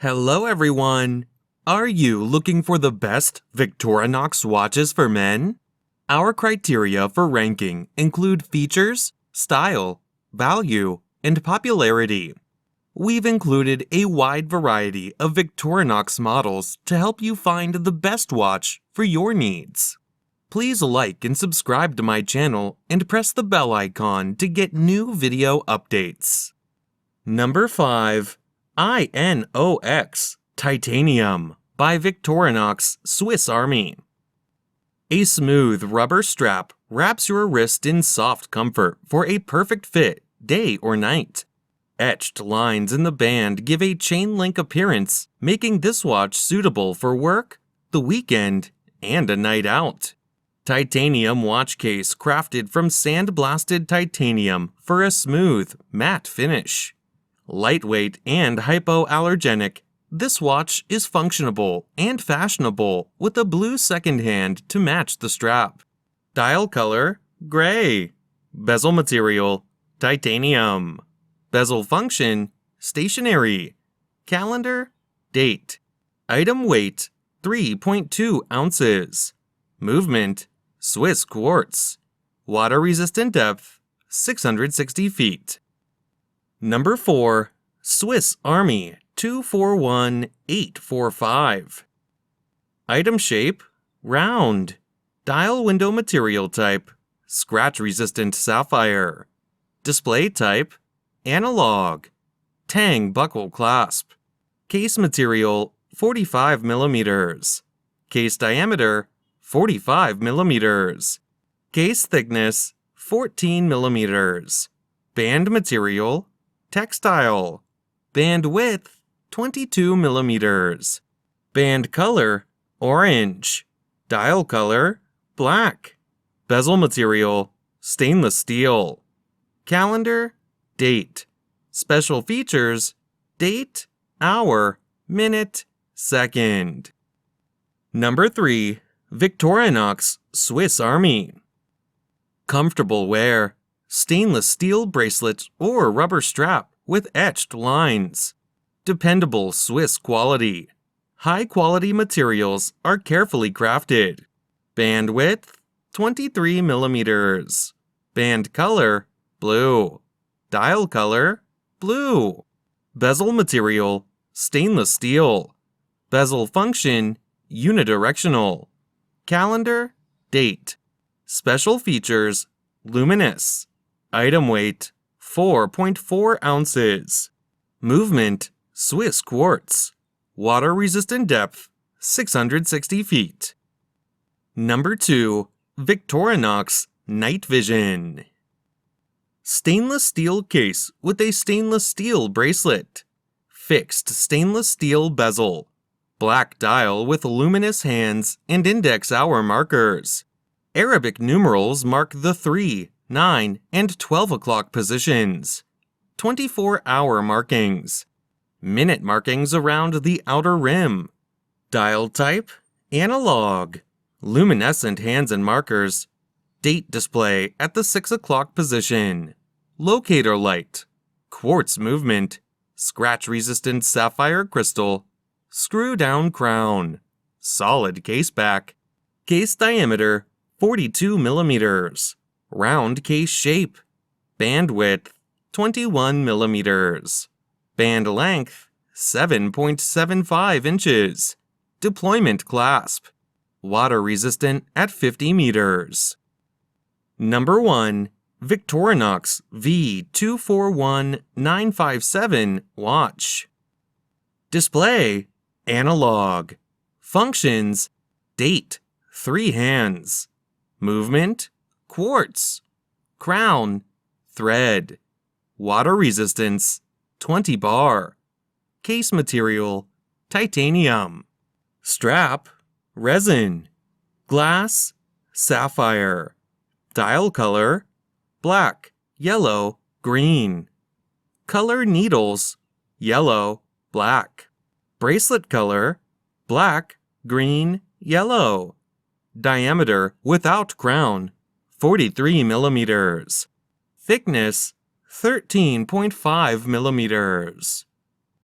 Hello everyone! Are you looking for the best Victorinox watches for men? Our criteria for ranking include features, style, value, and popularity. We've included a wide variety of Victorinox models to help you find the best watch for your needs. Please like and subscribe to my channel and press the bell icon to get new video updates. Number 5. I.N.O.X. Titanium by Victorinox Swiss Army. A smooth rubber strap wraps your wrist in soft comfort for a perfect fit, day or night. Etched lines in the band give a chain-link appearance, making this watch suitable for work, the weekend, and a night out. Titanium watch case crafted from sandblasted titanium for a smooth, matte finish. Lightweight and hypoallergenic, this watch is functionable and fashionable with a blue second hand to match the strap. Dial color, gray. Bezel material, titanium. Bezel function, stationary. Calendar, date. Item weight, 3.2 ounces. Movement, Swiss quartz. Water resistant depth, 660 feet. Number 4. Swiss Army 241845. Item shape, round. Dial window material type, scratch-resistant sapphire. Display type, analog. Tang buckle clasp. Case material, 45 mm. Case diameter, 45 mm. Case thickness, 14 mm. Band material, textile. Band width, 22 mm. Band color, orange. Dial color, black. Bezel material, stainless steel. Calendar, date. Special features, date, hour, minute, second. Number 3. Victorinox Swiss Army. Comfortable wear. Stainless steel bracelet or rubber strap with etched lines. Dependable Swiss quality. High-quality materials are carefully crafted. Band width, 23 mm. Band color, blue. Dial color, blue. Bezel material, stainless steel. Bezel function, unidirectional. Calendar, date. Special features, luminous. Item weight, 4.4 ounces. Movement, Swiss quartz. Water resistant depth, 660 feet. Number 2. Victorinox Night Vision. Stainless steel case with a stainless steel bracelet. Fixed stainless steel bezel. Black dial with luminous hands and index hour markers. Arabic numerals mark the 3, 9, and 12 o'clock positions. 24-hour markings. Minute markings around the outer rim. Dial type, analog. Luminescent hands and markers. Date display at the 6 o'clock position. Locator light. Quartz movement. Scratch-resistant sapphire crystal. Screw-down crown. Solid case back. Case diameter, 42 mm. Round case shape. Band width, 21 mm. Band length, 7.75 inches. Deployment clasp. Water resistant at 50 meters. Number 1. Victorinox V241957 watch. Display, analog. Functions, date, 3 hands. Movement, quartz. Crown, thread. Water resistance, 20 bar. Case material, titanium. Strap, resin. Glass, sapphire. Dial color, black, yellow, green. Color needles, yellow, black. Bracelet color, black, green, yellow. Diameter without crown, 43 mm. Thickness, 13.5 mm.